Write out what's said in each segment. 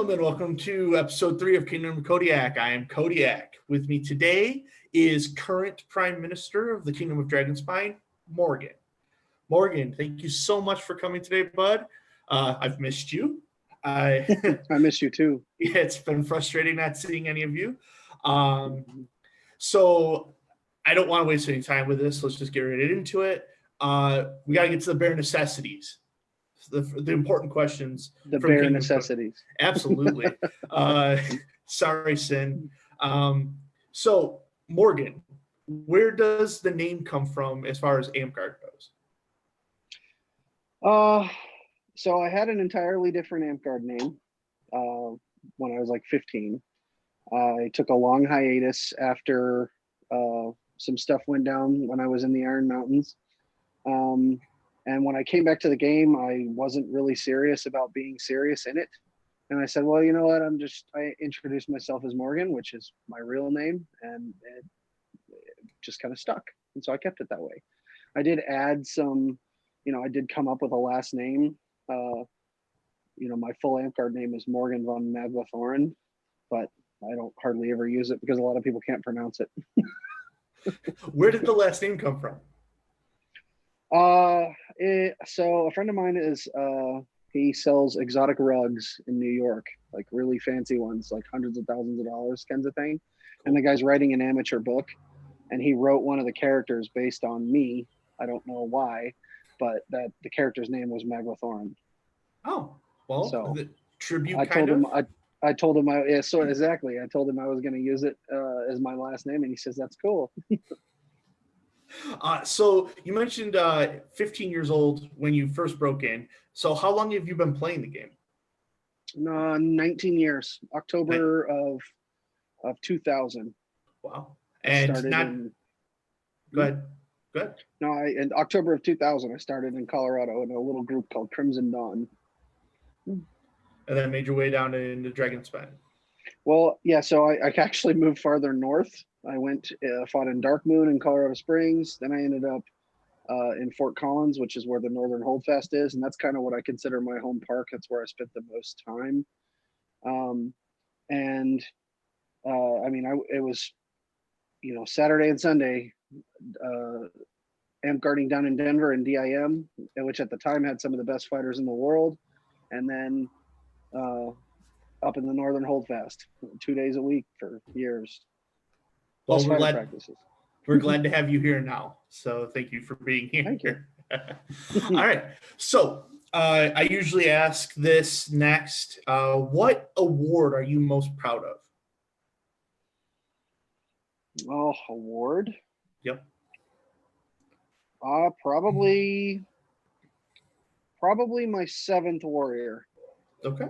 gentlemen, welcome to episode 3 of Kingdom of Kodiak. I am Kodiak. With me today is current Prime Minister of the Kingdom of Dragonspine, Morgan. Morgan, thank you so much for coming today, bud. I've missed you. I miss you too. Yeah, it's been frustrating not seeing any of you. So I don't want to waste any time with this. Let's just get right into it. We got to get to the bare necessities. The important questions. The bare necessities. Absolutely. Sorry, Sin. So, Morgan, where does the name come from as far as Amtgard goes? So I had an entirely different Amtgard name when I was like 15. I took a long hiatus after some stuff went down when I was in the Iron Mountains. And when I came back to the game, I wasn't really serious about being serious in it. And I said, well, you know what? I introduced myself as Morgan, which is my real name, and it just kind of stuck. And so I kept it that way. I did add some, I did come up with a last name. My full Amtgard name is Morgan von Magwathorin, but I don't hardly ever use it because a lot of people can't pronounce it. Where did the last name come from? So a friend of mine he sells exotic rugs in New York, like really fancy ones, like hundreds of thousands of dollars kinds of thing. And the guy's writing an amateur book, and he wrote one of the characters based on me. I don't know why, but that the character's name was Magwathorin. Oh, well, so the tribute. I told him I told him exactly. I told him I was going to use it as my last name, and he says that's cool. So you mentioned 15 years old when you first broke in. So how long have you been playing the game? 19 years. October of 2000. Wow. And go ahead. No, in October of 2000, I started in Colorado in a little group called Crimson Dawn. And then made your way down into Dragonspine. Well, yeah, so I actually moved farther north. I went, fought in Dark Moon in Colorado Springs. Then I ended up in Fort Collins, which is where the Northern Holdfast is. And that's kind of what I consider my home park. That's where I spent the most time. It was, Saturday and Sunday, Amtgarding down in Denver in DIM, which at the time had some of the best fighters in the world. And then up in the Northern Holdfast 2 days a week for years. Well, we're glad to have you here now. So thank you for being here. Thank you. All right. So I usually ask this next. What award are you most proud of? Oh, award? Yep. Probably my 7th warrior. Okay.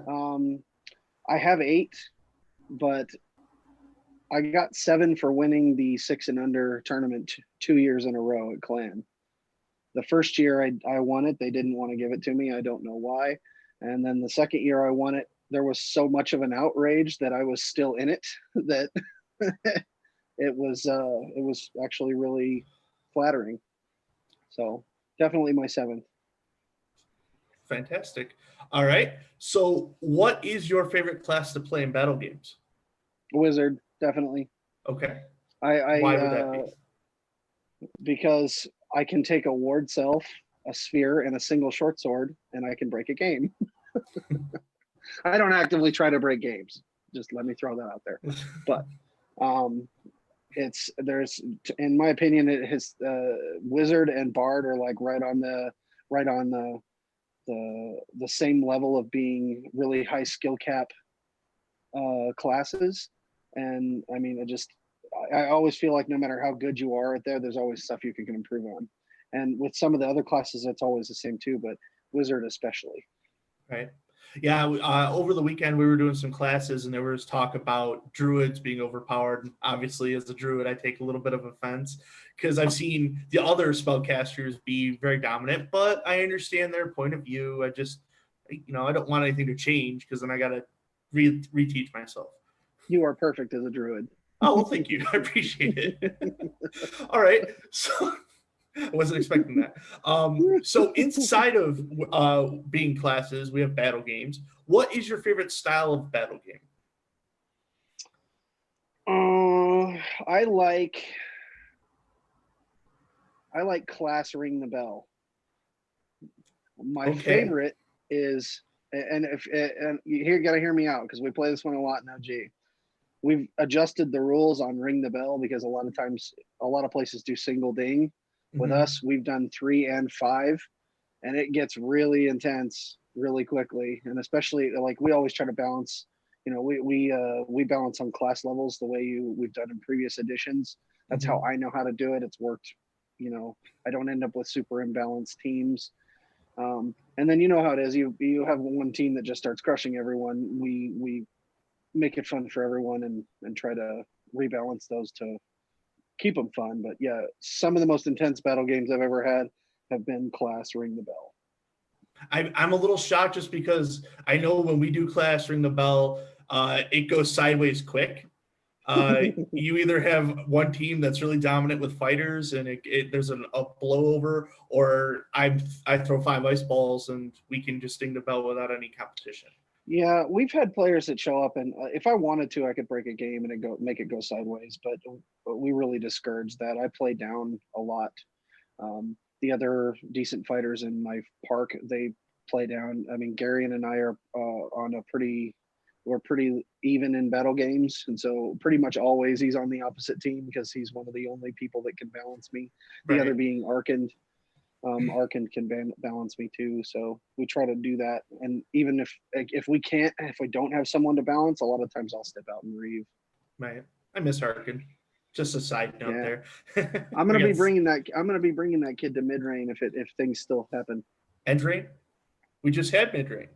I have 8, but I got 7 for winning the 6 and under tournament 2 years in a row at Clan. The first year I won it, they didn't want to give it to me. I don't know why. And then the second year I won it, there was so much of an outrage that I was still in it that it was actually really flattering. So definitely my 7th. Fantastic. All right. So what is your favorite class to play in battle games? Wizard, definitely. Okay. Why would that be? Because I can take a ward self, a sphere, and a single short sword, and I can break a game. I don't actively try to break games. Just let me throw that out there. But in my opinion, Wizard and Bard are like right on the same level of being really high skill cap classes. And I mean, I always feel like no matter how good you are at there's always stuff you can improve on. And with some of the other classes, it's always the same too, but Wizard especially. Right. Yeah. Over the weekend, we were doing some classes, and there was talk about druids being overpowered. Obviously, as a druid, I take a little bit of offense because I've seen the other spellcasters be very dominant, but I understand their point of view. I don't want anything to change because then I got to reteach myself. You are perfect as a druid. Oh, well, thank you. I appreciate it. All right. So I wasn't expecting that. So inside of being classes, we have battle games. What is your favorite style of battle game? I like Class Ring the Bell. My Okay. favorite is, and if and you gotta hear me out because we play this one a lot in OG. We've adjusted the rules on Ring the Bell because a lot of times, a lot of places do single ding. With Mhm. us, we've done 3 and 5, and it gets really intense really quickly. And especially like we always try to balance. We balance on class levels the way we've done in previous editions. That's how Mhm. I know how to do it. It's worked. I don't end up with super imbalanced teams. And then you know how it is. You have one team that just starts crushing everyone. We make it fun for everyone and try to rebalance those to keep them fun. But yeah, some of the most intense battle games I've ever had have been Class Ring the Bell. I'm a little shocked just because I know when we do Clash Ring the Bell, it goes sideways quick. You either have one team that's really dominant with fighters and there's a blowover, or I throw 5 ice balls and we can just ding the bell without any competition. Yeah, we've had players that show up, and if I wanted to, I could break a game and make it go sideways. But we really discourage that. I play down a lot. The other decent fighters in my park, they play down. I mean, Garion and I are on we're pretty even in battle games, and so pretty much always he's on the opposite team because he's one of the only people that can balance me. The other Right. being Arkand. Arkand can balance me too, so we try to do that. And even if we don't have someone to balance, a lot of times I'll step out and reeve. Right. I miss Harkin. Just a side note Yeah, there. I'm we gonna got be bringing that. I'm gonna be bringing that kid to mid rain if things still happen. end rain. We just had mid rain.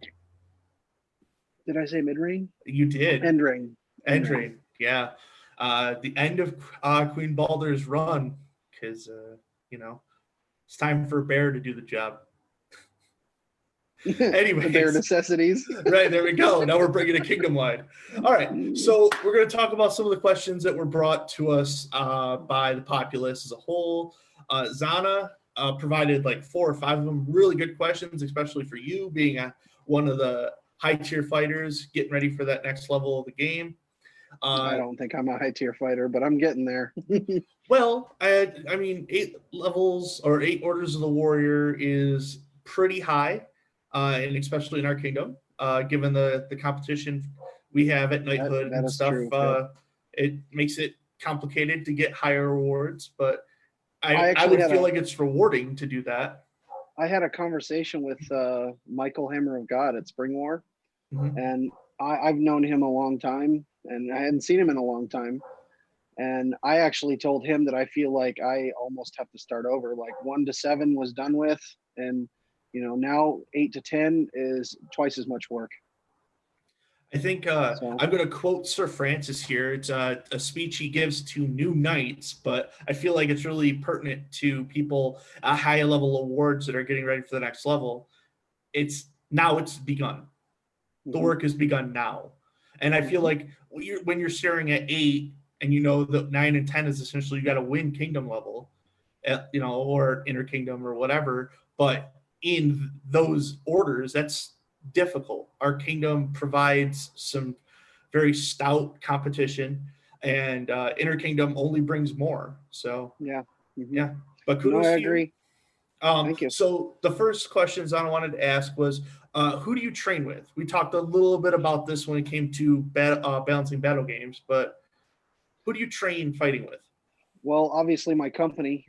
Did I say mid rain? You did. End rain. End End rain. rain. Yeah. The end of Queen Baldur's run, because you know it's time for Bear to do the job. The bare Anyways, necessities. right, there we go. Now we're bringing a kingdom line. All right, so we're going to talk about some of the questions that were brought to us by the populace as a whole. Zana provided like 4 or 5 of them, really good questions, especially for you being one of the high tier fighters getting ready for that next level of the game. I don't think I'm a high tier fighter, but I'm getting there. Well, I mean, 8 levels or 8 orders of the warrior is pretty high, and especially in our kingdom, given the competition we have at knighthood That and is stuff. true. Yep. It makes it complicated to get higher rewards, but I I actually would had feel a like it's rewarding to do that. I had a conversation with Michael Hammer of God at Spring War, Mhm. and I've known him a long time, and I hadn't seen him in a long time. And I actually told him that I feel like I almost have to start over. Like 1 to 7 was done with, and now 8 to 10 is twice as much work. I think So I'm going to quote Sir Francis here. It's a speech he gives to new knights, but I feel like it's really pertinent to people at high level awards that are getting ready for the next level. It's begun. The mhm, work has begun now, and I feel mhm. like when you're staring at 8, and you know that 9 and 10 is essentially you got to win kingdom level, or inner kingdom or whatever. But in those orders, that's difficult. Our kingdom provides some very stout competition, and inner kingdom only brings more. So Yeah. Hmm. yeah, but No, kudos I to you. agree. Thank you. So the first questions I wanted to ask was, who do you train with? We talked a little bit about this when it came to balancing battle games, but who do you train fighting with? Well, obviously my company,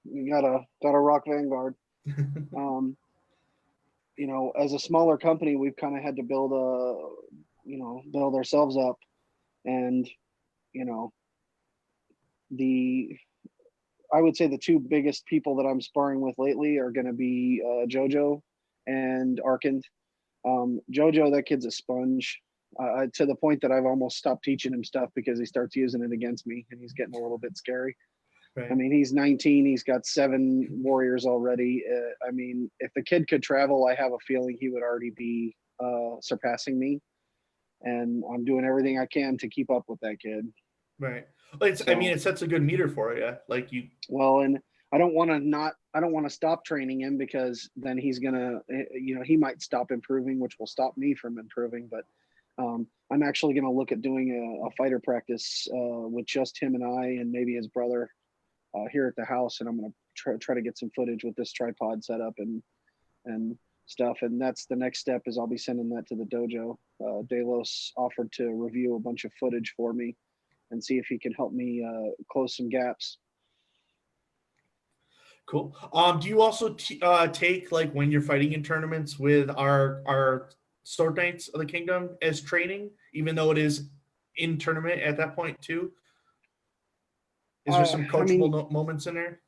we got a Rock Vanguard. Um, as a smaller company, we've kind of had to build ourselves up, and you know, the I would say the 2 biggest people that I'm sparring with lately are going to be JoJo and Arkand. JoJo, that kid's a sponge. To the point that I've almost stopped teaching him stuff because he starts using it against me, and he's getting a little bit scary. I Right. mean, he's 19. He's got 7 warriors already. I mean, if the kid could travel, I have a feeling he would already be surpassing me. And I'm doing everything I can to keep up with that kid. Right. Well, I mean, So, it sets a good meter for you. Like you. well, and I don't want to stop training him, because then he's gonna, he might stop improving, which will stop me from improving. But I'm actually gonna look at doing a fighter practice with just him and I, and maybe his brother here at the house, and I'm gonna try to get some footage with this tripod setup and stuff. And that's the next step, is I'll be sending that to the dojo. Delos offered to review a bunch of footage for me and see if he can help me close some gaps. Cool. Do you also take, like, when you're fighting in tournaments with our Sword Knights of the Kingdom as training, even though it is in tournament at that point too? Is there some coachable moments in there?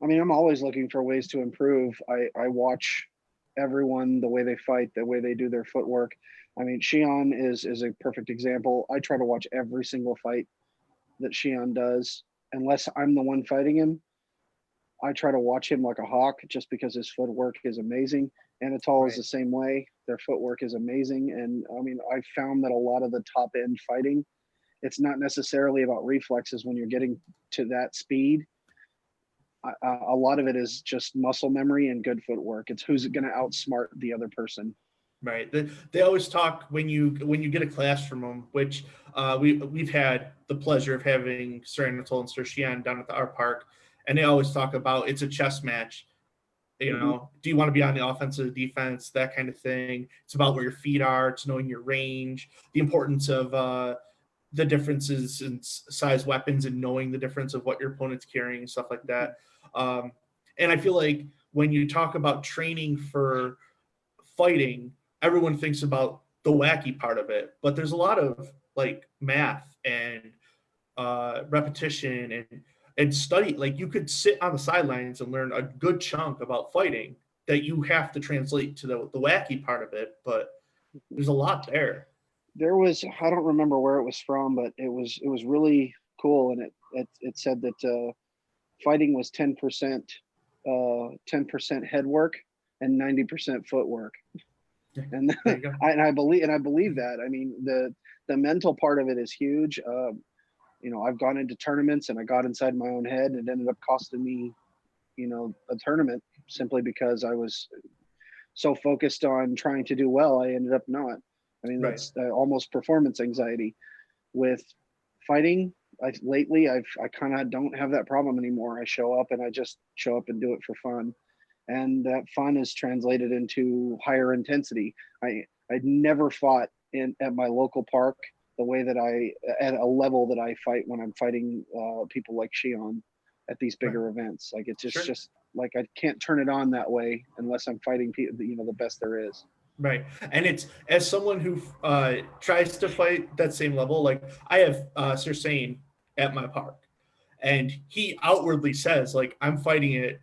I mean, I'm always looking for ways to improve. I watch everyone, the way they fight, the way they do their footwork. I mean, Shion is a perfect example. I try to watch every single fight that Shion does, unless I'm the one fighting him. I try to watch him like a hawk, just because his footwork is amazing. Anatol is the same way. Their footwork is amazing. And I mean, I found that a lot of the top end fighting, it's not necessarily about reflexes when you're getting to that speed. A lot of it is just muscle memory and good footwork. It's who's going to outsmart the other person. Right. They always talk when you get a class from them, which we've had the pleasure of having Sir Anatol and Sir Shion down at our park, and they always talk about it's a chess match. You know, do you want to be on the offensive, defense, that kind of thing? It's about where your feet are. It's knowing your range, the importance of the differences in size weapons, and knowing the difference of what your opponent's carrying, stuff like that. And I feel like when you talk about training for fighting, everyone thinks about the wacky part of it, but there's a lot of like math and repetition and study. Like, you could sit on the sidelines and learn a good chunk about fighting that you have to translate to the wacky part of it, but there's a lot there. There was, I don't remember where it was from, but it was really cool, and it said that fighting was 10% 10% head work and 90% footwork. And I believe that. I mean, the mental part of it is huge. I've gone into tournaments and I got inside my own head, and it ended up costing me, a tournament, simply because I was so focused on trying to do well. I ended up not. I mean, that's almost performance anxiety. With fighting, lately I kind of don't have that problem anymore. I show up and I just show up and do it for fun. And that fun is translated into higher intensity. I'd never fought at my local park the way that at a level that I fight when I'm fighting people like Shion at these bigger events. Like, it's just like, I can't turn it on that way unless I'm fighting people, the best there is. Right. And it's, as someone who tries to fight that same level, like, I have Sir Sane at my park, and he outwardly says, like, I'm fighting at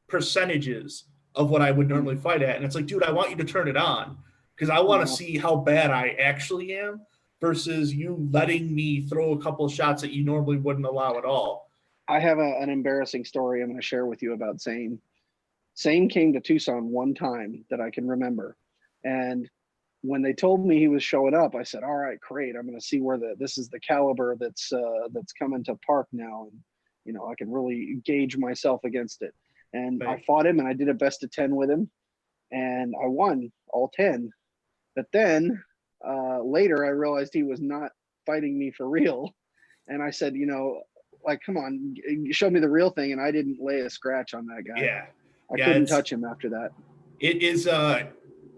percentages of what I would normally fight at. And it's like, dude, I want you to turn it on, because I want to see how bad I actually am, versus you letting me throw a couple of shots that you normally wouldn't allow at all. I have an embarrassing story I'm going to share with you about Sane. Sane came to Tucson one time that I can remember. And when they told me he was showing up, I said, all right, great. I'm going to see where this is the caliber that's coming to park now. And, I can really gauge myself against it. And I fought him, and I did a best of 10 with him, and I won all 10. But then later I realized he was not fighting me for real. And I said, like, come on, show me the real thing. And I didn't lay a scratch on that guy. Yeah. I couldn't touch him after that. It is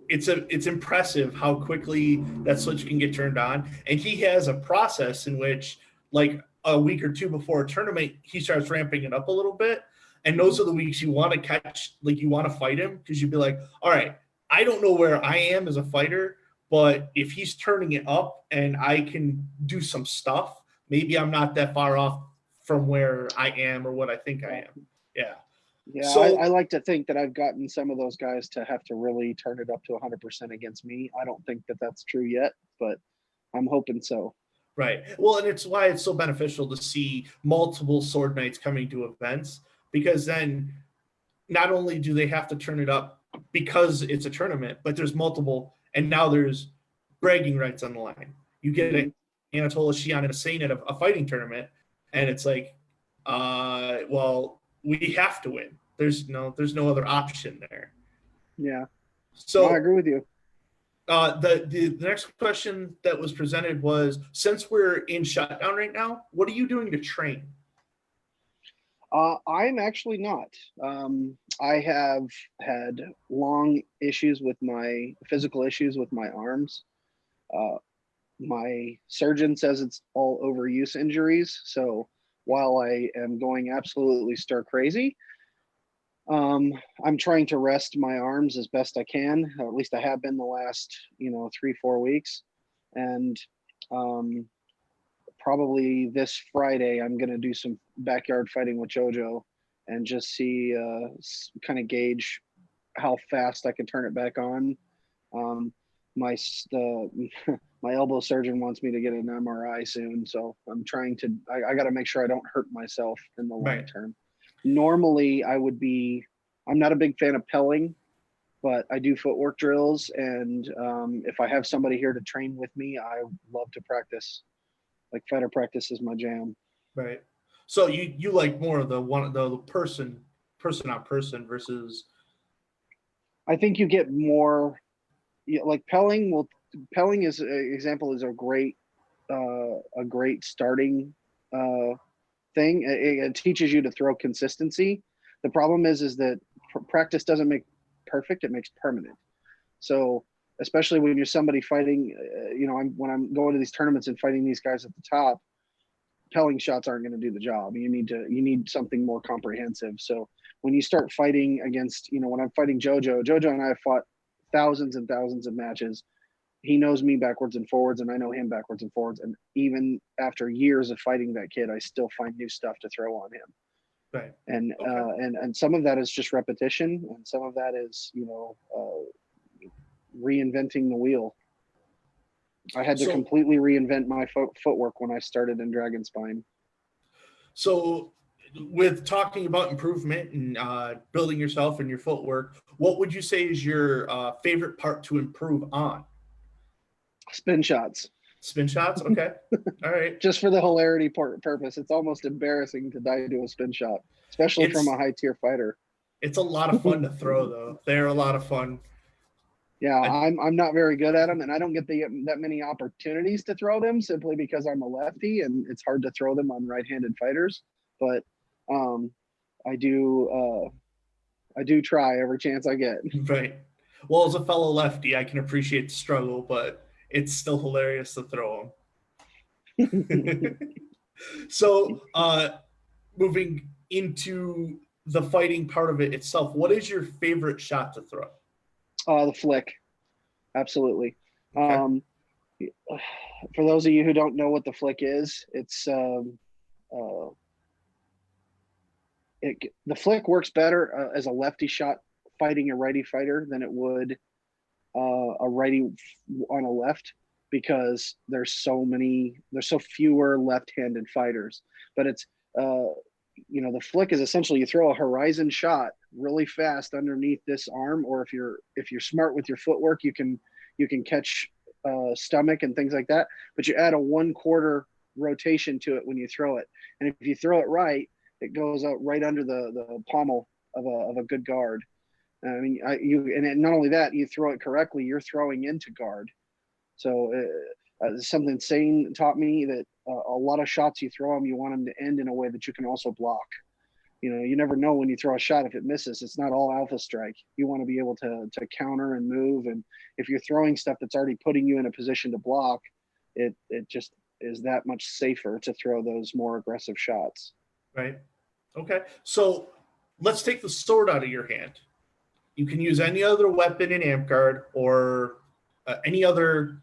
it's impressive how quickly that switch can get turned on. And he has a process in which, like, a week or two before a tournament, he starts ramping it up a little bit. And those are the weeks you want to catch, like, you want to fight him, because you'd be like, all right, I don't know where I am as a fighter, but if he's turning it up and I can do some stuff, maybe I'm not that far off from where I am or what I think I am. Yeah. Yeah, so I like to think that I've gotten some of those guys to have to really turn it up to 100% against me. I don't think that that's true yet, but I'm hoping so. Right. Well, and it's why it's so beneficial to see multiple Sword Knights coming to events, because then not only do they have to turn it up because it's a tournament, but there's multiple, and now there's bragging rights on the line. You get Anatola, Shion, and a Sane at a fighting tournament, and it's like, well, we have to win. There's no other option there. Yeah, no, I So agree with you. the next question that was presented was, since we're in shutdown right now, what are you doing to train? I'm actually not. I have had long issues with my physical issues with my arms. Uh, my surgeon says it's all overuse injuries. So while I am going absolutely stir crazy, I'm trying to rest my arms as best I can. Or at least I have been the last, 3, 4 weeks. And um, probably this Friday, I'm going to do some backyard fighting with JoJo and just see, kind of gauge how fast I can turn it back on. Um, my elbow surgeon wants me to get an MRI soon, so I'm trying to. I got to make sure I don't hurt myself in the long Right. term. Normally, I would be. I'm not a big fan of pelling, but I do footwork drills, and if I have somebody here to train with me, I love to practice. Like fighter practice is my jam. Right. So you like more of the person on person versus. I think you get more. Like pelling will. Pelling is an example is a great starting thing. It teaches you to throw consistency. The problem is that practice doesn't make perfect; it makes permanent. So especially when you're somebody fighting, when I'm going to these tournaments and fighting these guys at the top, pelling shots aren't going to do the job. You need something more comprehensive. So when you start fighting against, when I'm fighting JoJo and I have fought thousands and thousands of matches. He knows me backwards and forwards, and I know him backwards and forwards. And even after years of fighting that kid, I still find new stuff to throw on him. Right. And Okay. and some of that is just repetition, and some of that is reinventing the wheel. I had to So completely reinvent my footwork when I started in Dragon Spine. so with talking about improvement and building yourself and your footwork, what would you say is your favorite part to improve on? Spin shots, Spin shots. Okay. All right. just for the hilarity purpose. It's almost embarrassing to die to a spin shot, especially from It's a high tier fighter. it's a lot of fun to throw though. They're a lot of fun. Yeah, I, I'm not very good at them, and I don't get that many opportunities to throw them simply because I'm a lefty, and it's hard to throw them on right-handed fighters. But um, I do try every chance I get. right. Well, as a fellow lefty, I can appreciate the struggle, but it's still hilarious to throw them. So, moving into the fighting part of it itself, what is your favorite shot to throw? The flick, absolutely. Okay. Um, for those of you who don't know what the flick is, uh, the flick works better as a lefty shot fighting a righty fighter than it would a righty on a left, because there's so fewer left-handed fighters. But it's the flick is essentially you throw a horizon shot really fast underneath this arm, or if you're smart with your footwork, you can catch stomach and things like that. But you add a 1/4 rotation to it when you throw it, and if you throw it right, it goes out right under the pommel of a good guard. I mean, and not only that, you throw it correctly, you're throwing into guard. So something Sane taught me that a lot of shots you throw them, you want them to end in a way that you can also block. You never know when you throw a shot if it misses. It's not all alpha strike. You want to be able to counter and move. And if you're throwing stuff that's already putting you in a position to block, it just is that much safer to throw those more aggressive shots. Right. Okay. So let's take the sword out of your hand. You can use any other weapon in Amtgard or any other,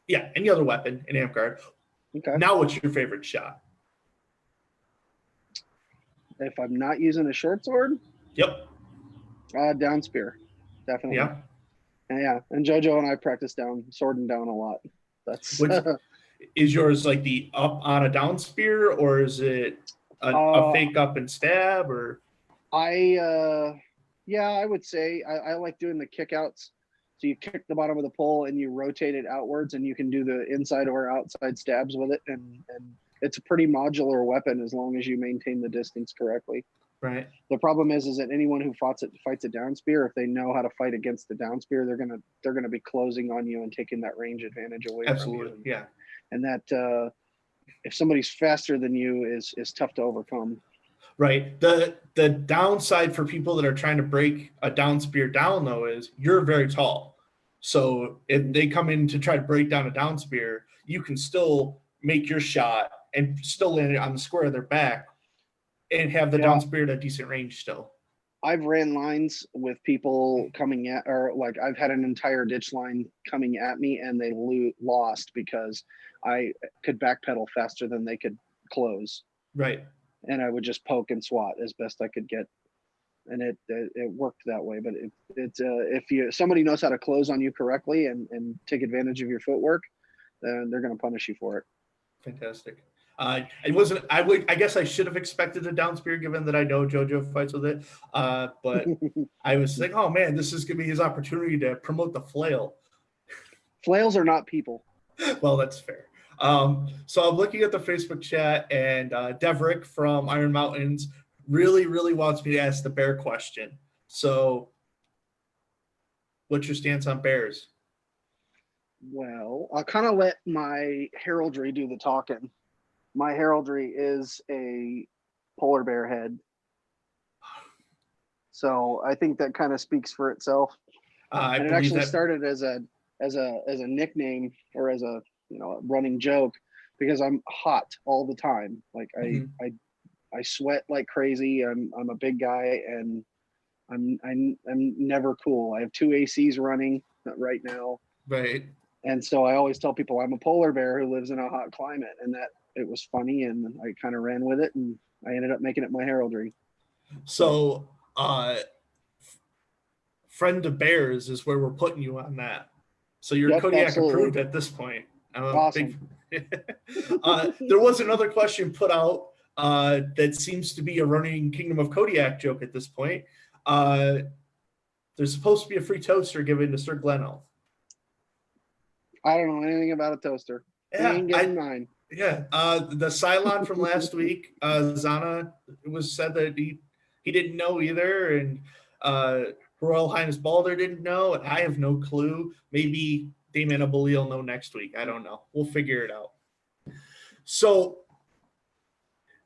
any other weapon in Amtgard. Okay. Now, what's your favorite shot? If I'm not using a short sword, Yep. down spear, definitely. Yeah. And yeah, and JoJo and I practice swording down a lot. That's Which is yours like the up on a down spear, or is it a uh, fake up and stab, or? I would say I like doing the kickouts. So you kick the bottom of the pole and you rotate it outwards, and you can do the inside or outside stabs with it, and it's a pretty modular weapon as long as you maintain the distance correctly. Right. The problem is that anyone who fights a down spear, if they know how to fight against the down spear, they're gonna be closing on you and taking that range advantage away Absolutely. from you. Yeah. And that if somebody's faster than you is tough to overcome. Right. The downside for people that are trying to break a down spear down though is you're very tall. So if they come in to try to break down a down spear, you can still make your shot and still land it on the square of their back and have the Yeah. down spear at a decent range still. I've ran lines with people coming at, or like I've had an entire ditch line coming at me and they lost because I could backpedal faster than they could close. Right. And I would just poke and swat as best I could get. And it worked that way. But if somebody knows how to close on you correctly and take advantage of your footwork, then they're going to punish you for it. Fantastic. It wasn't. I guess I should have expected a down spear, given that I know JoJo fights with it. But I was like, oh man, this is gonna be his opportunity to promote the flail. Flails are not people. Well, that's fair. So I'm looking at the Facebook chat, and Devrick from Iron Mountains really, really wants me to ask the bear question. So, what's your stance on bears? Well, I'll kind of let my heraldry do the talking. My heraldry is a polar bear head. So I think that kind of speaks for itself. I And it believe actually that. started as a nickname or as a running joke because I'm hot all the time. Like I sweat like crazy. I'm a big guy and I'm never cool. I have 2 ACs running right now. Right. And so I always tell people I'm a polar bear who lives in a hot climate, and that it was funny, and I kind of ran with it, and I ended up making it my heraldry. So, friend of bears is where we're putting you on that. So you're Yep, Kodiak absolutely. approved at this point. I'm a Awesome. there was another question put out that seems to be a running Kingdom of Kodiak joke at this point. There's supposed to be a free toaster given to Sir Glenelg. I don't know anything about a toaster. He ain't getting mine. Yeah, the Cylon from last week, Zana, it was said that he didn't know either, and Royal Highness Balder didn't know, and I have no clue. Maybe Damon Abuli will know next week. I don't know. We'll figure it out. So,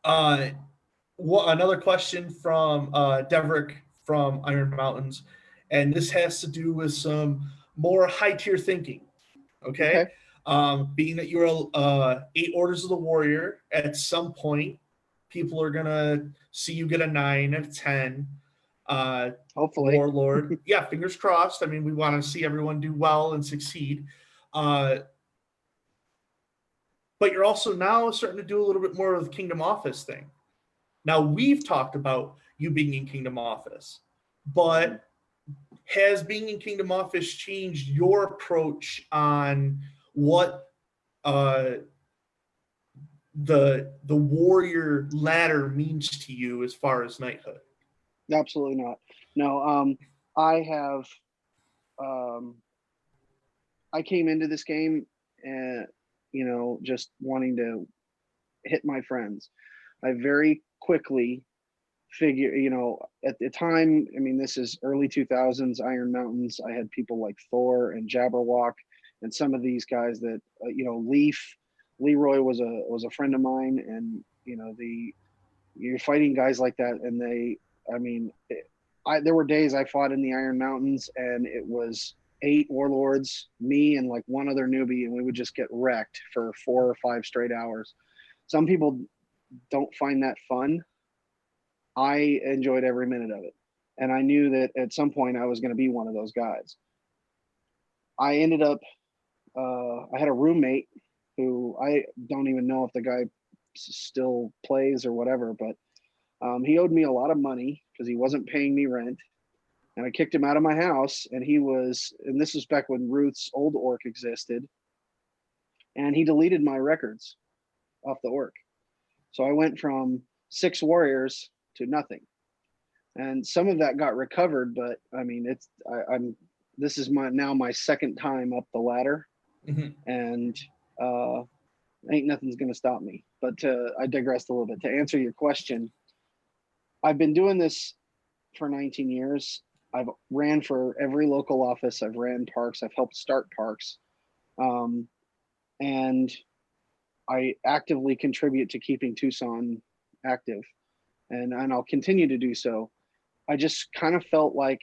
another question from Devrick from Iron Mountains, and this has to do with some more high tier thinking. Okay. Being that you're 8 Orders of the Warrior, at some point, people are gonna see you get a 9, a 10. Hopefully. Warlord. Yeah, fingers crossed. I mean, we want to see everyone do well and succeed. But you're also now starting to do a little bit more of the Kingdom Office thing. Now, we've talked about you being in Kingdom Office, but has being in Kingdom Office changed your approach on what the warrior ladder means to you as far as knighthood? Absolutely not. No, I have I came into this game and just wanting to hit my friends. I very quickly figure, at the time, I mean, this is early 2000s Iron Mountains. I had people like Thor and Jabberwock and some of these guys that Leroy was a friend of mine, and you're fighting guys like that, and there were days I fought in the Iron Mountains and it was 8 warlords, me and like one other newbie, and we would just get wrecked for 4 or 5 straight hours. Some people don't find that fun. I enjoyed every minute of it. And I knew that at some point I was going to be one of those guys. I ended up, I had a roommate who I don't even know if the guy still plays or whatever, but he owed me a lot of money because he wasn't paying me rent. And I kicked him out of my house, and and this was back when Ruth's old orc existed. And he deleted my records off the orc. So I went from 6 warriors to nothing. And some of that got recovered, but I mean, this is my second time up the ladder, and ain't nothing's going to stop me. But I digressed a little bit. To answer your question, I've been doing this for 19 years. I've ran for every local office. I've ran parks. I've helped start parks. Um, and I actively contribute to keeping Tucson active, and I'll continue to do so. I just kind of felt like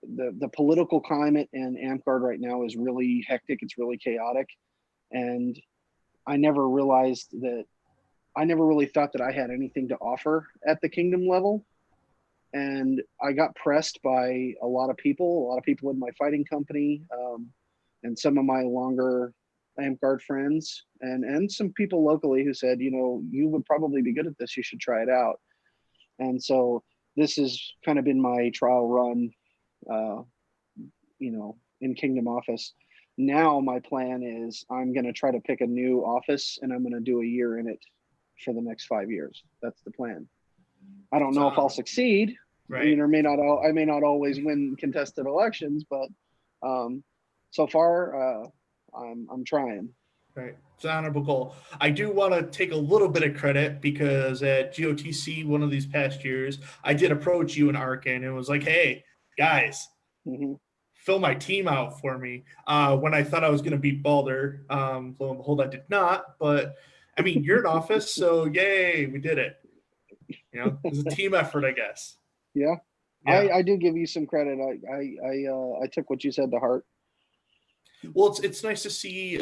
the political climate in Amcard right now is really hectic. It's really chaotic, and I never realized that I never really thought that I had anything to offer at the kingdom level. And I got pressed by a lot of people in my fighting company, and some of my longer Amcard friends, and some people locally who said, you would probably be good at this. You should try it out. And so this has kind of been my trial run, uh, in Kingdom Office. Now my plan is I'm going to try to pick a new office and I'm going to do a year in it for the next 5 years. That's the plan. I don't know if I'll succeed. Right. I may not always win contested elections, but so far I'm trying. Right. It's an honorable goal. I do want to take a little bit of credit because at GOTC one of these past years, I did approach you and Arkin and was like, hey, guys, fill my team out for me. When I thought I was going to beat Balder, lo and behold, I did not. But I mean, you're in office, so yay, we did it. It was a team effort, I guess. Yeah. I do give you some credit. I took what you said to heart. Well, it's nice to see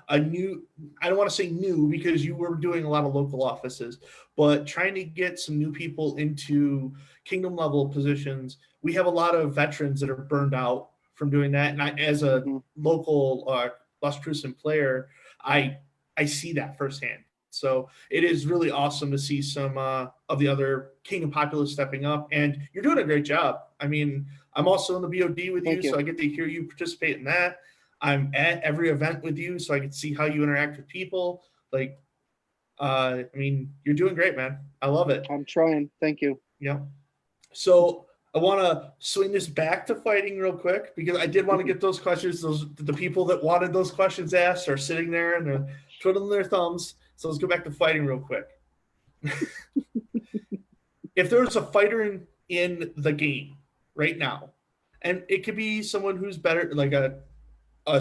a new, I don't want to say new because you were doing a lot of local offices, but trying to get some new people into kingdom level positions. We have a lot of veterans that are burned out from doing that. And as a local Las Cruces player, I see that firsthand. So it is really awesome to see some of the other Kingdom populace stepping up, and you're doing a great job. I mean, I'm also in the BOD with you, so I get to hear you participate in that. I'm at every event with you, so I can see how you interact with people. Like, I mean, you're doing great, man. I love it. I'm trying. Thank you. Yeah. So I want to swing this back to fighting real quick because I did want to get those questions. The people that wanted those questions asked are sitting there and they're twiddling their thumbs. So let's go back to fighting real quick. If there was a fighter in the game right now, and it could be someone who's better, like a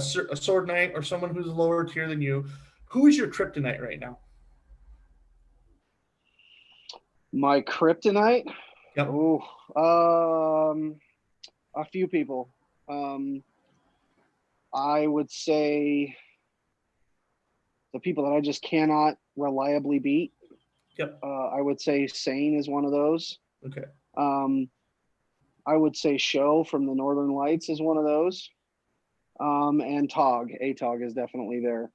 sword knight or someone who's lower tier than you, who is your kryptonite right now? My kryptonite? Yep. A few people. I would say the people that I just cannot reliably beat. Yep. I would say Sane is one of those. Okay. I would say Show from the Northern Lights is one of those. And Tog. Atog is definitely there.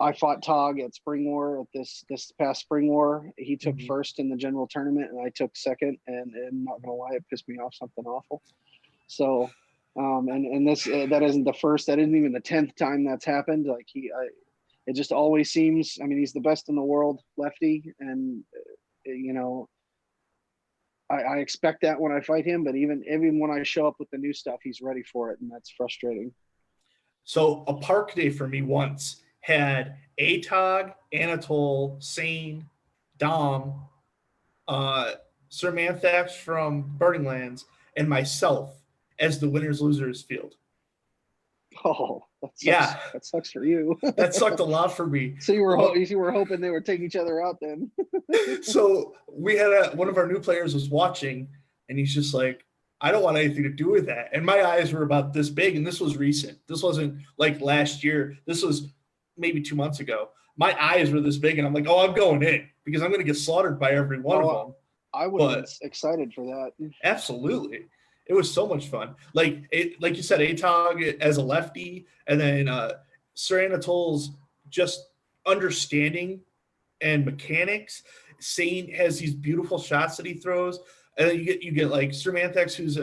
I fought Tog at Spring War, at this past Spring War. He took first in the general tournament and I took second, and I'm not gonna lie, it pissed me off something awful. So and this that isn't the first, that isn't even the 10th time that's happened. Like it just always seems, I mean, he's the best in the world lefty, and I expect that when I fight him, but even when I show up with the new stuff, he's ready for it, and that's frustrating. So a park day for me once had Atog, Anatole, Sane, Dom, Sir Manthax from Burning Lands, and myself as the winners losers field. Oh, that sucks for you. That sucked a lot for me. So you were hoping they would take each other out then. So we had one of our new players was watching, and he's just like, I don't want anything to do with that. And my eyes were about this big, and this was recent. This wasn't like last year. This was maybe 2 months ago. My eyes were this big, and I'm like, oh, I'm going in because I'm going to get slaughtered by every one of them. I would have been excited for that. Absolutely. It was so much fun. Like you said, Atog as a lefty, and then Sir Anatole's just understanding and mechanics. Sane has these beautiful shots that he throws. And then you get like Sir Manthax, who's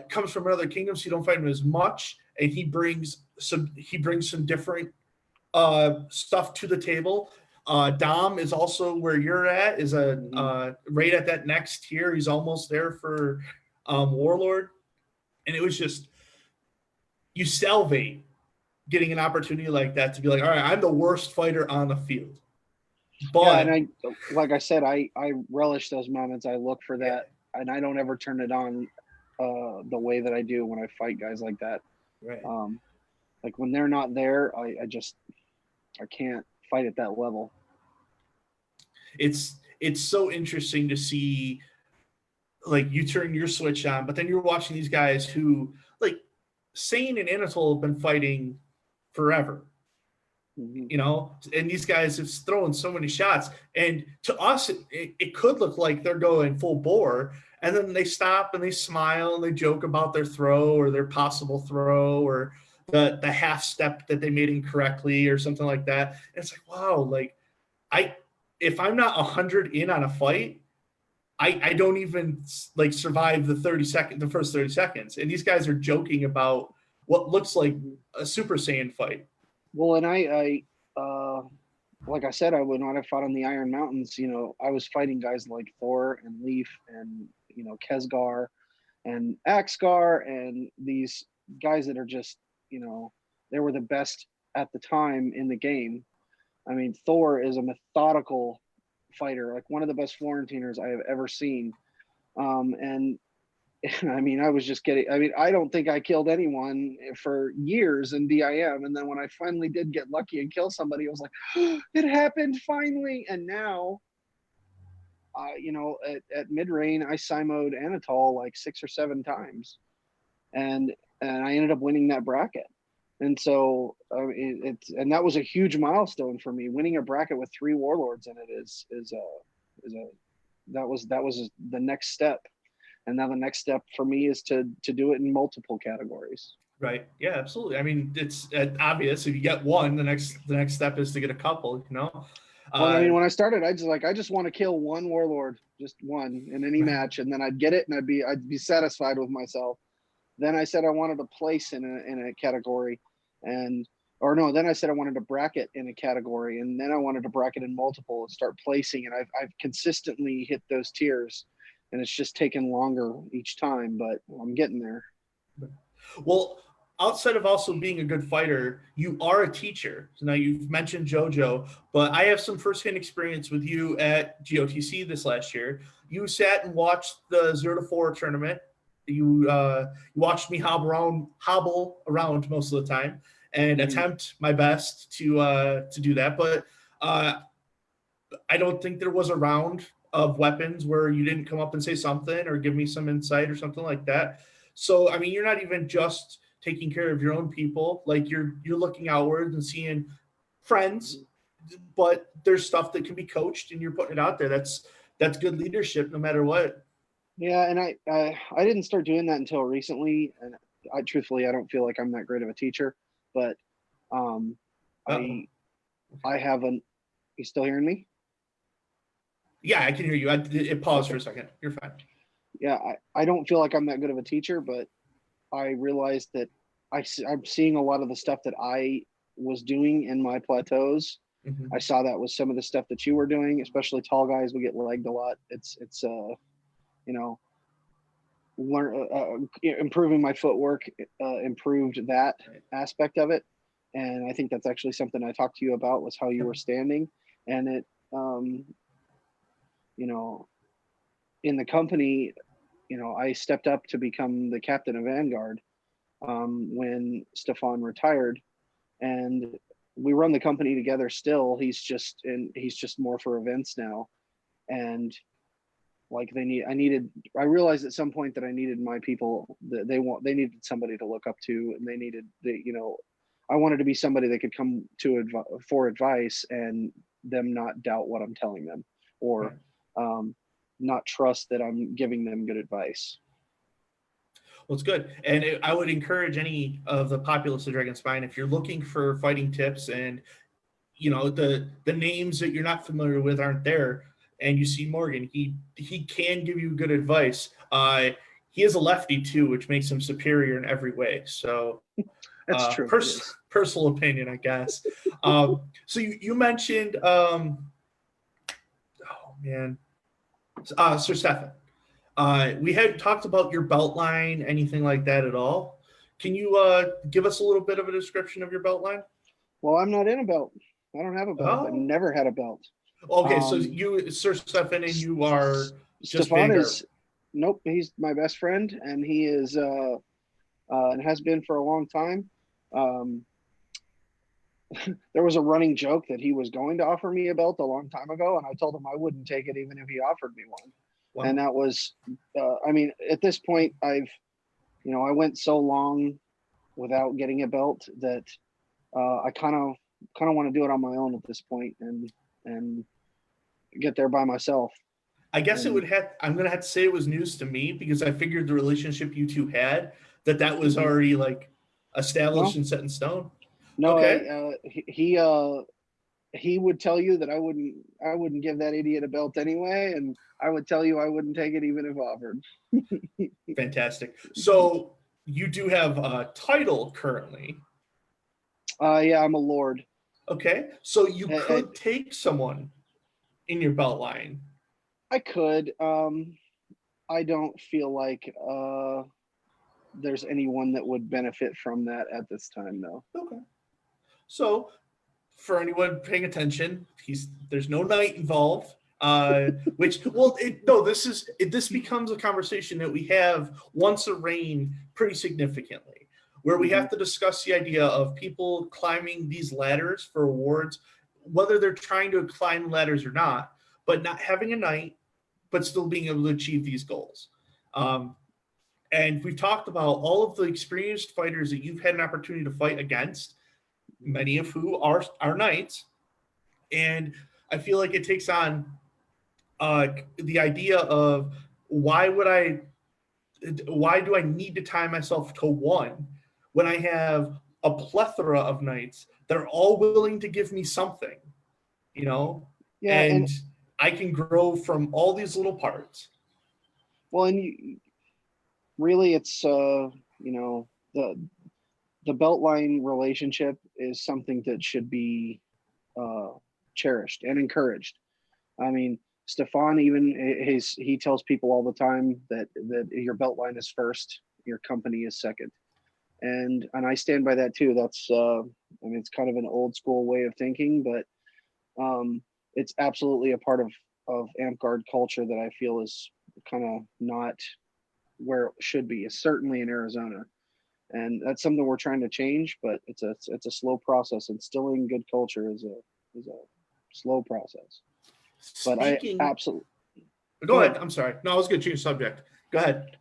comes from another kingdom, so you don't fight him as much, and he brings some different stuff to the table. Dom is also where you're at, is right at that next tier. He's almost there for Warlord, and it was just, you salivate getting an opportunity like that to be like, all right, I'm the worst fighter on the field. Yeah, and But like I said, I relish those moments. I look for yeah, that, and I don't ever turn it on the way that I do when I fight guys like that. right. Um, like when they're not there, I can't fight at that level. It's so interesting to see, like, you turn your switch on, but then you're watching these guys who, like, Sane and Anatole have been fighting forever, Hmm. and these guys have thrown so many shots. And to us, it could look like they're going full bore. And then they stop and they smile and they joke about their throw or their possible throw or the half step that they made incorrectly or something like that. And it's like, wow, like, I, if I'm not 100 in on a fight, I don't even like survive the first 30 seconds. And these guys are joking about what looks like Hmm. a Super Saiyan fight. Well, and like I said, I would not have fought on the Iron Mountains. I was fighting guys like Thor and Leaf and Kesgar and Axgar and these guys that are just they were the best at the time in the game. I mean, Thor is a methodical fighter, like one of the best Florentiners I have ever seen. And I mean, I was just getting. I mean, I don't think I killed anyone for years in DIM, and then when I finally did get lucky and kill somebody, I was like, "It happened finally!" And now, at mid range, I simoed Anatole like 6 or 7 times, and I ended up winning that bracket. And so and that was a huge milestone for me. Winning a bracket with 3 warlords in it is a that was the next step. And now the next step for me is to do it in multiple categories. Right. Yeah, absolutely. I mean, it's obvious. If you get one, the next step is to get a couple. Well, I Uh, mean, when I started, I just want to kill one warlord, just one in any right. match, and then I'd get it, and I'd be satisfied with myself. Then I said I wanted to place in a category, and or no, then I said I wanted to bracket in a category, and then I wanted to bracket in multiple and start placing. And I've consistently hit those tiers, and it's just taken longer each time, but I'm getting there. Well, outside of also being a good fighter, you are a teacher. So now you've mentioned JoJo, but I have some firsthand experience with you at GOTC this last year. You sat and watched the 0 to 4 tournament. You watched me hobble around most of the time and Mm-hmm. attempt my best to do that. But uh, I don't think there was a round of weapons where you didn't come up and say something or give me some insight or something like that. So I mean, you're not even just taking care of your own people. Like you're looking outward and seeing friends, but there's stuff that can be coached and you're putting it out there. That's good leadership no matter what. Yeah, and I didn't start doing that until recently, and I truthfully I don't feel like I'm that great of a teacher, but um, Uh-oh. I I haven't. You still hearing me? Yeah, I can hear you. It paused for Okay. a second. You're fine. Yeah, I don't feel like I'm that good of a teacher, but I realized that I'm seeing a lot of the stuff that I was doing in my plateaus. I Mhm. saw that with some of the stuff that you were doing, especially tall guys. We get legged a lot. It's you know learn improving my footwork improved that Right. aspect of it, and I think that's actually something I talked to you about was how you Yep. were standing, and it you know in the company, I stepped up to become the captain of Vanguard when Stefan retired, and we run the company together still. He's just more for events now, and like I realized at some point that I needed my people that they needed somebody to look up to, and they needed I wanted to be somebody that could come to for advice and them not doubt what I'm telling them, or Right. um, not trust that I'm giving them good advice. Well, it's good. And I would encourage any of the populace of Dragon Spine, if you're looking for fighting tips and the names that you're not familiar with aren't there, and you see Morgan, he can give you good advice. He is a lefty too, which makes him superior in every way. So That's true. It is. personal opinion, I guess. So you mentioned oh man, Sir Stefan. We had talked about your belt line, anything like that at all. Can you give us a little bit of a description of your belt line? Well, I'm not in a belt. I don't have a belt. I've Oh, never had a belt. Okay, so Um, you, Sir Stefan, and you are just Stefan Vanguard. is, nope, he's my best friend, and he is and has been for a long time. Um, there was a running joke that he was going to offer me a belt a long time ago, and I told him I wouldn't take it even if he offered me one. And Wow. that was, I mean, at this point, I went so long without getting a belt that I kind of want to do it on my own at this point and get there by myself. I guess it And would have. I'm gonna have to say it was news to me because I figured the relationship you two had that was mhm. already like established No, and set in stone. no, Okay, he would tell you that I wouldn't give that idiot a belt anyway, and I would tell you I wouldn't take it even if offered. fantastic. So you do have a title currently. Yeah, I'm a lord. Okay, so you I, could take someone in your belt line. I could. I don't feel like there's anyone that would benefit from that at this time, though. Okay. So for anyone paying attention, there's no knight involved. Which well, no, this becomes a conversation that we have once a reign pretty significantly, where we Hmm. have to discuss the idea of people climbing these ladders for awards, whether they're trying to climb ladders or not, but not having a knight, but still being able to achieve these goals. Um, and we've talked about all of the experienced fighters that you've had an opportunity to fight against, many of who are knights, and I feel like it takes on the idea of why would I, why do I need to tie myself to one when I have a plethora of knights that are all willing to give me something, you know, Yeah, and and I can grow from all these little parts. well, and really, it's the belt line relationship is something that should be uh, cherished and encouraged. I mean, Stefan even he tells people all the time that your belt line is first, your company is second, and I stand by that too. That's I mean, it's kind of an old school way of thinking, but it's absolutely a part of Amp culture that I feel is kind of not where it should be. It's certainly in Arizona, and that's something we're trying to change. But it's a slow process. Instilling good culture is a slow process. But I Speaking, absolutely go go ahead. ahead. I'm sorry. No, I was going to change subject. Go ahead.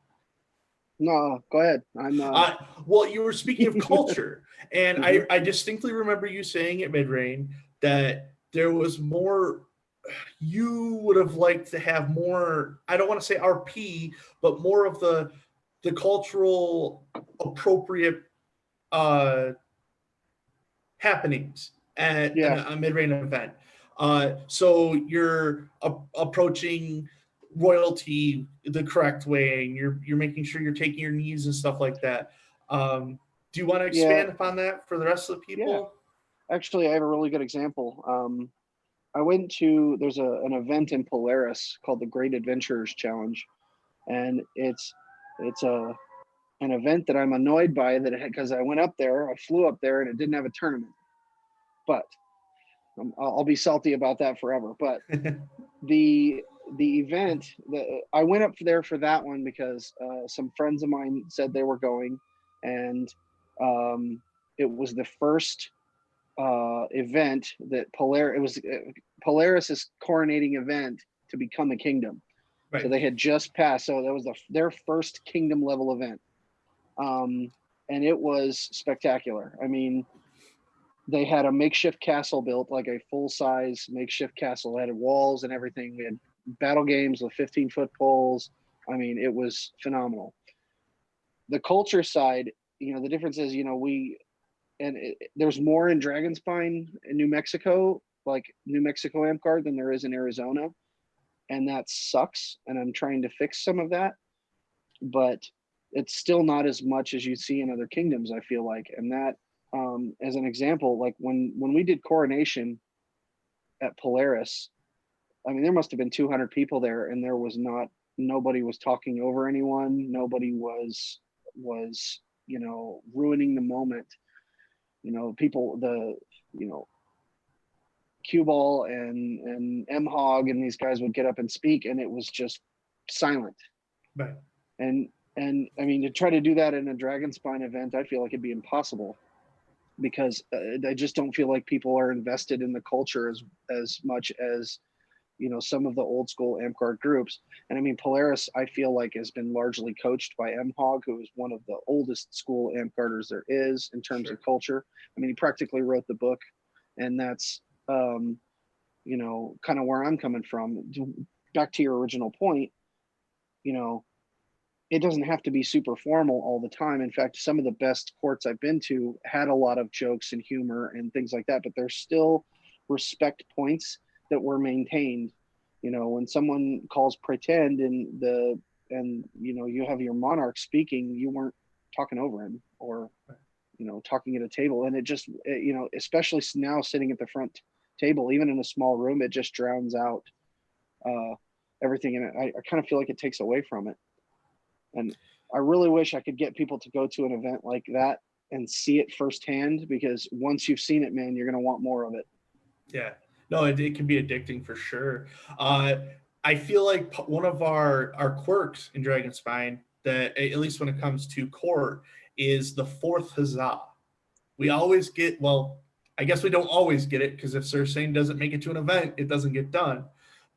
No, go ahead. Uh, well, you were speaking of culture, and Mhm. I distinctly remember you saying at Midrain that there was more. You would have liked to have more. I don't want to say RP, but more of the cultural appropriate uh, happenings at Yeah, a mid-range event. So you're approaching royalty the correct way, and you're making sure you're taking your knees and stuff like that. Do you want to yeah, expand upon that for the rest of the yeah. people? Actually, I have a really good example. I went to there's an event in Polaris called the Great Adventurers Challenge, and it's an event that I'm annoyed by that because I went up there, I flew up there, and it didn't have a tournament. But I'll be salty about that forever. But the the event that I went up there for that one because some friends of mine said they were going, and um, it was the first event that Polaris's coronating event to become a kingdom. So Right. they had just passed. So that was their first kingdom level event, um, and it was spectacular. I mean, they had a makeshift castle built, like a full size makeshift castle. It had walls and everything. We had battle games with 15-foot poles. I mean, it was phenomenal. The culture side, the difference is, there's more in Dragonspine in New Mexico, like New Mexico Amp than there is in Arizona, and that sucks. And I'm trying to fix some of that, but it's still not as much as you see in other kingdoms. I feel like, and that, as an example, like when we did coronation at Polaris, I mean, there must have been 200 people there, and there was not nobody was talking over anyone. Nobody was ruining the moment. People you know Cue Ball and M Hog and these guys would get up and speak, and it was just silent. Right. And I mean, to try to do that in a Dragonspine event, I feel like it'd be impossible, because I just don't feel like people are invested in the culture as much as, you know, some of the old school Amtgard groups. And I mean, Polaris, I feel like, has been largely coached by M Hog, who is one of the oldest school Amtgarders there is in terms of culture. I mean, he practically wrote the book, and that's, you know, kind of where I'm coming from. Back to your original point, you know, it doesn't have to be super formal all the time. In fact, some of the best courts I've been to had a lot of jokes and humor and things like that, but there's still respect points that were maintained. You know, when someone calls pretend and you know, you have your monarch speaking, you weren't talking over him or, you know, talking at a table. And it just, you know, especially now sitting at the front table, even in a small room, it just drowns out everything in it. I kind of feel like it takes away from it. And I really wish I could get people to go to an event like that and see it firsthand, because once you've seen it, man, you're going to want more of it. Yeah, no, it can be addicting for sure. I feel like one of our quirks in Dragonspine, that at least when it comes to court, is the fourth huzzah. We always get, well, I guess we don't always get it, because if Sir Sane doesn't make it to an event, it doesn't get done.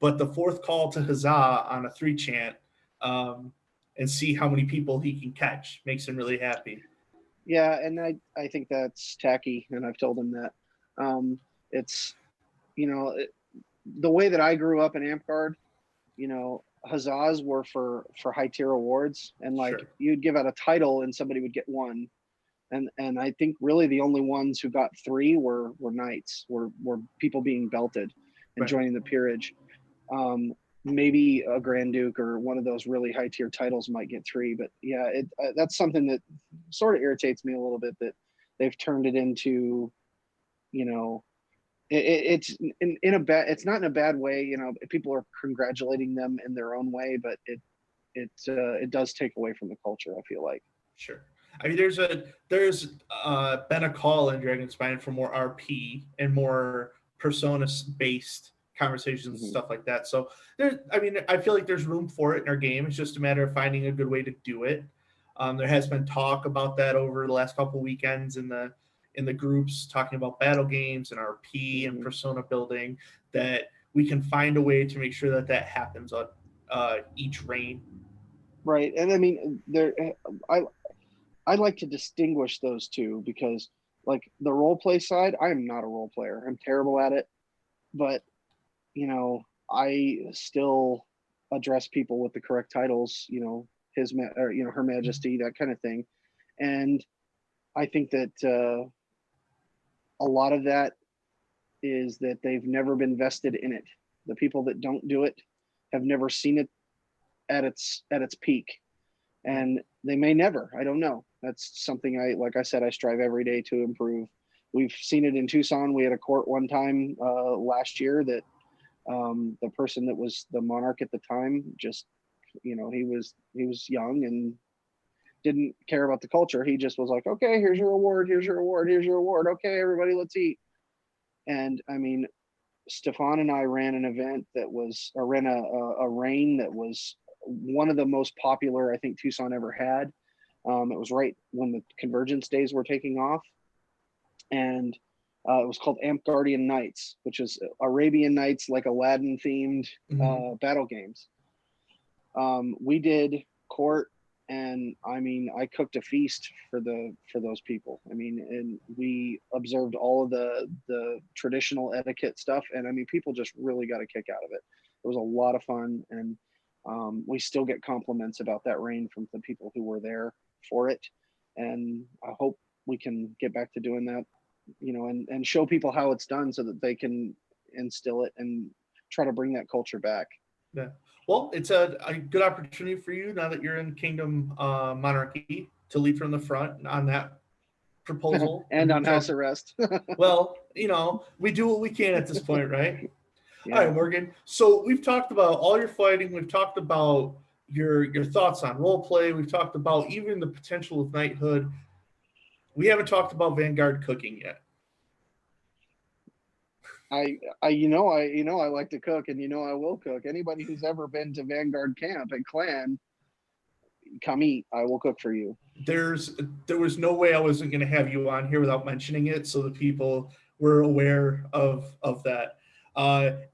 But the fourth call to huzzah on a 3 chant, and see how many people he can catch makes him really happy. Yeah, and I think that's tacky, and I've told him that. It's, you know, the way that I grew up in Amtgard, you know, huzzahs were for high tier awards, and like you'd give out a title and somebody would get one. And I think really the only ones who got 3 were knights, were people being belted and joining the peerage. Maybe a Grand Duke or one of those really high tier titles might get 3, but yeah, that's something that sort of irritates me a little bit, that they've turned it into, you know, it's in a bad, it's not in a bad way, you know, people are congratulating them in their own way, but it does take away from the culture, I feel like. Sure. I mean, there's been a call in Dragonspine for more RP and more persona based conversations and stuff like that. So I feel like there's room for it in our game. It's just a matter of finding a good way to do it. There has been talk about that over the last couple of weekends in the groups, talking about battle games and RP and persona building, that we can find a way to make sure that happens on each reign. Right. And I mean, I like to distinguish those two, because like the role play side, I am not a role player. I'm terrible at it, but you know, I still address people with the correct titles, you know, Her Majesty, that kind of thing. And I think that a lot of that is that they've never been vested in it. The people that don't do it have never seen it at its peak, and they may never. I don't know. That's something like I said, I strive every day to improve. We've seen it in Tucson. We had a court one time last year that the person that was the monarch at the time, just, you know, he was young and didn't care about the culture. He just was like, okay, here's your award, here's your award, here's your award. Okay, everybody, let's eat. And I mean, Stefan and I ran an event that was, or ran a reign that was one of the most popular I think Tucson ever had. It was right when the Convergence days were taking off. And it was called Amtgardian Nights, which is Arabian Nights, like Aladdin themed battle games. We did court, and I mean, I cooked a feast for those people. I mean, and we observed all of the traditional etiquette stuff, and I mean, people just really got a kick out of it. It was a lot of fun, and we still get compliments about that reign from the people who were there for it. And I hope we can get back to doing that, you know, and show people how it's done so that they can instill it and try to bring that culture back. Yeah. Well, it's a good opportunity for you now that you're in Kingdom Monarchy to lead from the front on that proposal. And on house arrest. Well, you know, we do what we can at this point, right? Yeah. All right, Morgan. So we've talked about all your fighting. We've talked about your thoughts on role play. We've talked about even the potential of knighthood. We haven't talked about Vanguard cooking yet. I like to cook, and I will cook. Anybody who's ever been to Vanguard Camp and Clan, come eat. I will cook for you. There was no way I wasn't going to have you on here without mentioning it, so the people were aware of that.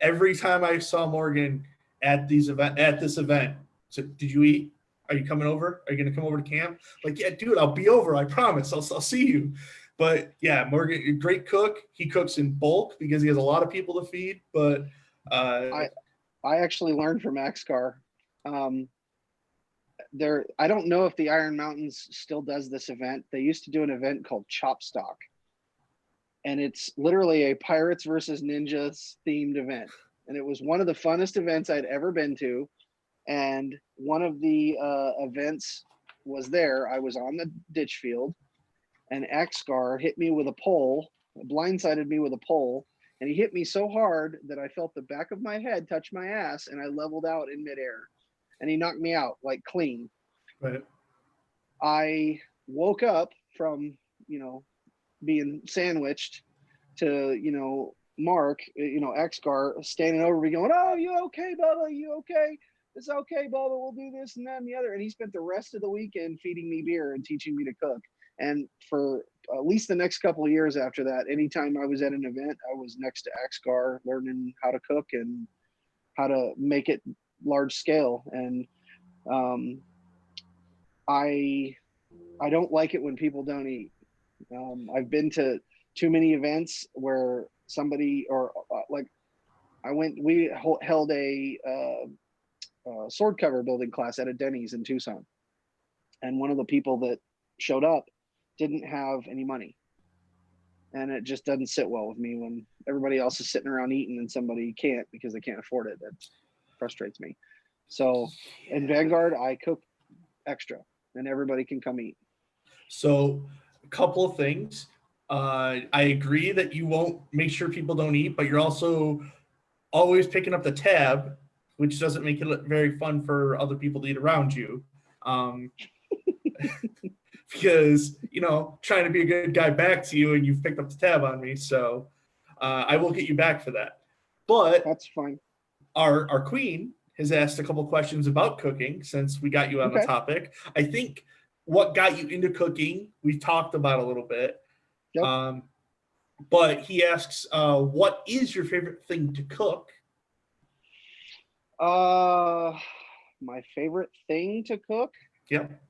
Every time I saw Morgan at this event, so did you eat? Are you coming over? Are you going to come over to camp? Like, yeah, dude, I'll be over. I promise. I'll see you. But yeah, Morgan, great cook. He cooks in bulk because he has a lot of people to feed. But I actually learned from Axcar. I don't know if the Iron Mountains still does this event. They used to do an event called Chop Stock, and it's literally a pirates versus ninjas themed event. And it was one of the funnest events I'd ever been to. And one of the events was there. I was on the ditch field, and Axcar hit me with a pole, blindsided me with a pole, and he hit me so hard that I felt the back of my head touch my ass, and I leveled out in midair. And he knocked me out like clean. right. I woke up from, being sandwiched to, Mark, Axcar standing over me going, "Oh, you okay, Bubba? You okay? It's okay, Bubba. We'll do this and that and the other." And he spent the rest of the weekend feeding me beer and teaching me to cook. And for at least the next couple of years after that, anytime I was at an event, I was next to Axcar learning how to cook and how to make it large scale. And I don't like it when people don't eat. I've been to too many events where somebody we held a sword cover building class at a Denny's in Tucson, and one of the people that showed up didn't have any money, and it just doesn't sit well with me when everybody else is sitting around eating and somebody can't because they can't afford it. That frustrates me. So in Vanguard, I cook extra, and everybody can come eat. So a couple of things. I agree that you won't make sure people don't eat, but you're also always picking up the tab, which doesn't make it very fun for other people to eat around you. Because, trying to be a good guy back to you, and you've picked up the tab on me. So I will get you back for that. But that's fine. Our queen has asked a couple questions about cooking since we got you on the topic. I think what got you into cooking, we talked about a little bit. Yep. But he asks, what is your favorite thing to cook? My favorite thing to cook? Yep.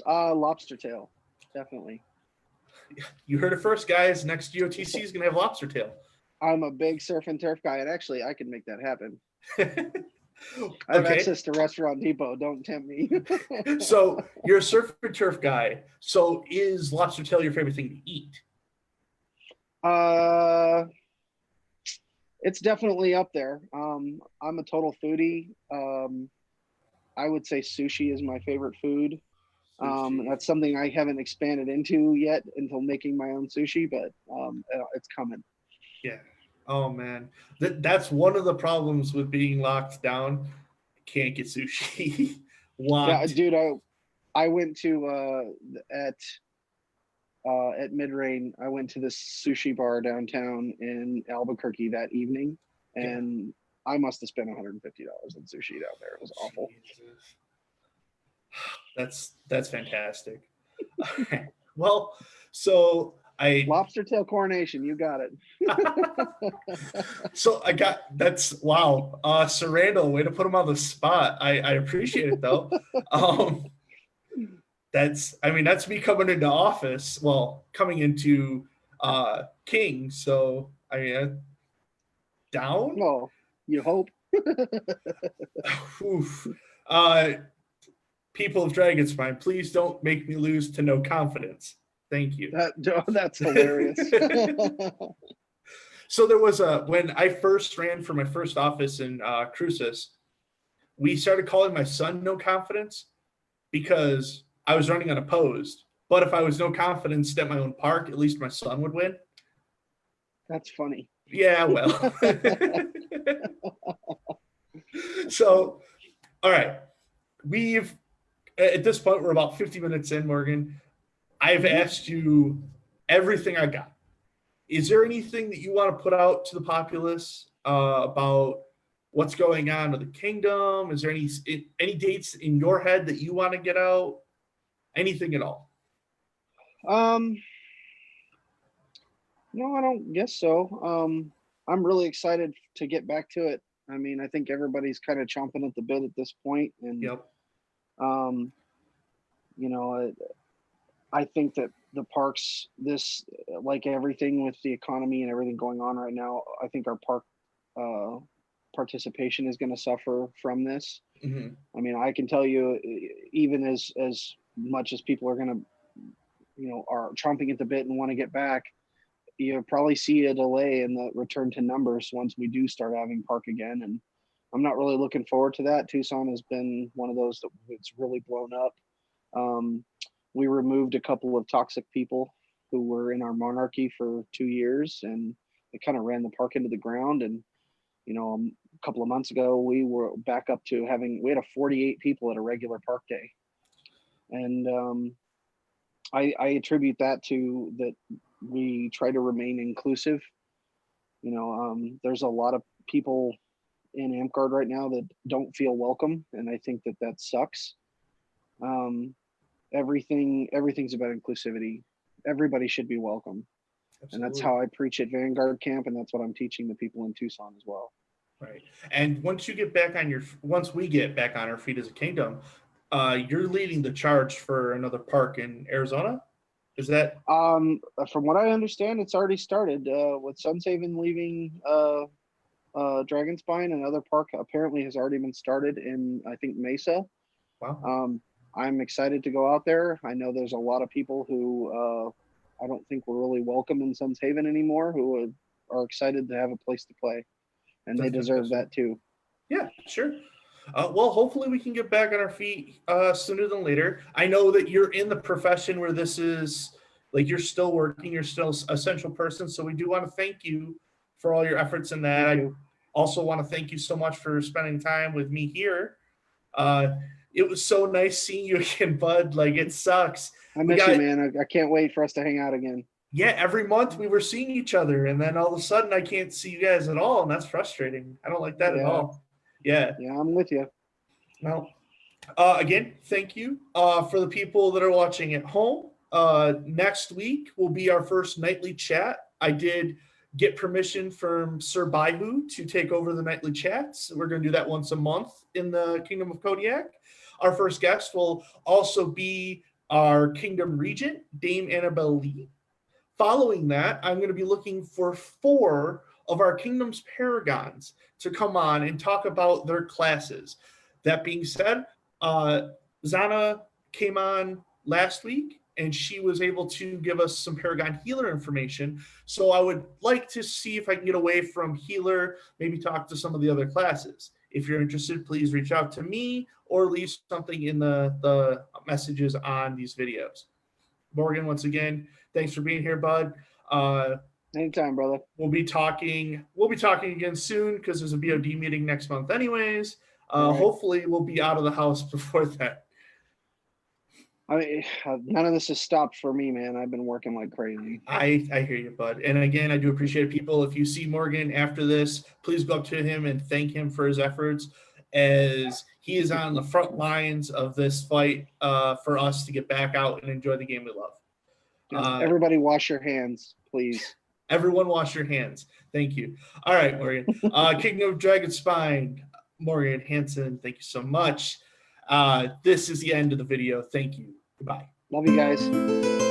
Lobster tail, definitely. You heard it first, guys. Next GOTC is going to have lobster tail. I'm a big surf and turf guy, and actually, I can make that happen. I have access to Restaurant Depot. Don't tempt me. So you're a surf and turf guy. So is lobster tail your favorite thing to eat? It's definitely up there. I'm a total foodie. I would say sushi is my favorite food. That's something I haven't expanded into yet until making my own sushi, but it's coming. Yeah. Oh man, that's one of the problems with being locked down. Can't get sushi. Yeah, dude. I went to at Midrain. I went to this sushi bar downtown in Albuquerque that evening, and I must have spent $150 on sushi down there. It was awful. That's fantastic. Well, so lobster tail coronation, you got it. So wow. Sir Randall, way to put him on the spot. I appreciate it though. That's me coming into office. Well, coming into King. So down. Well, you hope. Oof. People of Dragonspine, please don't make me lose to no confidence. Thank you. That's hilarious. So there was when I first ran for my first office in Cruces, we started calling my son No Confidence because I was running unopposed. But if I was no confidence at my own park, at least my son would win. That's funny. Yeah, well. So, all right. At this point, we're about 50 minutes in, Morgan. I've asked you everything I got. is there anything that you want to put out to the populace about what's going on with the kingdom? Is there any dates in your head that you want to get out? Anything at all? No, I don't guess so. I'm really excited to get back to it. I mean, I think everybody's kind of chomping at the bit at this point, and Yep. um, you know, I think that the parks, like everything with the economy and everything going on right now, I think our park participation is going to suffer from this. Mm-hmm. I mean, I can tell you, even as much as people are going to, are chomping at the bit and want to get back, you'll probably see a delay in the return to numbers once we do start having park again. And I'm not really looking forward to that. Tucson has been one of those that it's really blown up. We removed a couple of toxic people who were in our monarchy for 2 years, and it kind of ran the park into the ground. And a couple of months ago, we were back up to we had a 48 people at a regular park day, and I attribute that to that we try to remain inclusive. There's a lot of people in AmpGuard right now that don't feel welcome, and I think that sucks. Everything's about inclusivity. Everybody should be welcome. Absolutely. And that's how I preach at Vanguard Camp, and that's what I'm teaching the people in Tucson as well. Right. And once we get back on our feet as a kingdom, you're leading the charge for another park in Arizona. Is that? From what I understand, it's already started with Sunhaven leaving Dragonspine. Another park apparently has already been started in, I think, Mesa. Wow. I'm excited to go out there. I know there's a lot of people who I don't think were really welcome in Sunhaven anymore, who are excited to have a place to play, and they deserve that too. Yeah, sure. Well, hopefully we can get back on our feet sooner than later. I know that you're in the profession where this is like you're still working, you're still a essential person. So we do want to thank you for all your efforts in that. I also want to thank you so much for spending time with me here. It was so nice seeing you again, Bud. Like, it sucks. I miss you, man. I can't wait for us to hang out again. Yeah, every month we were seeing each other, and then all of a sudden I can't see you guys at all, and that's frustrating. I don't like that at all. Yeah. Yeah, I'm with you. Well, again, thank you. For the people that are watching at home, next week will be our first nightly chat. I did get permission from Sir Baihu to take over the nightly chats. We're going to do that once a month in the Kingdom of Kodiak. Our first guest will also be our Kingdom Regent, Dame Annabelle Lee. Following that, I'm going to be looking for 4 of our Kingdom's Paragons to come on and talk about their classes. That being said, Zana came on last week, and she was able to give us some Paragon Healer information. So I would like to see if I can get away from Healer, maybe talk to some of the other classes. If you're interested, please reach out to me or leave something in the messages on these videos. Morgan, once again, thanks for being here, bud. Anytime, brother. We'll be talking again soon because there's a BOD meeting next month anyways. Right. Hopefully we'll be out of the house before that. I mean, none of this has stopped for me, man. I've been working like crazy. I hear you, bud. And again, I do appreciate people. If you see Morgan after this, please go up to him and thank him for his efforts, as he is on the front lines of this fight for us to get back out and enjoy the game we love. Everybody wash your hands, please. Everyone wash your hands. Thank you. All right, Morgan. Kingdom of Dragonspine, Morgan Hansen, thank you so much. This is the end of the video. Thank you. Goodbye. Love you guys.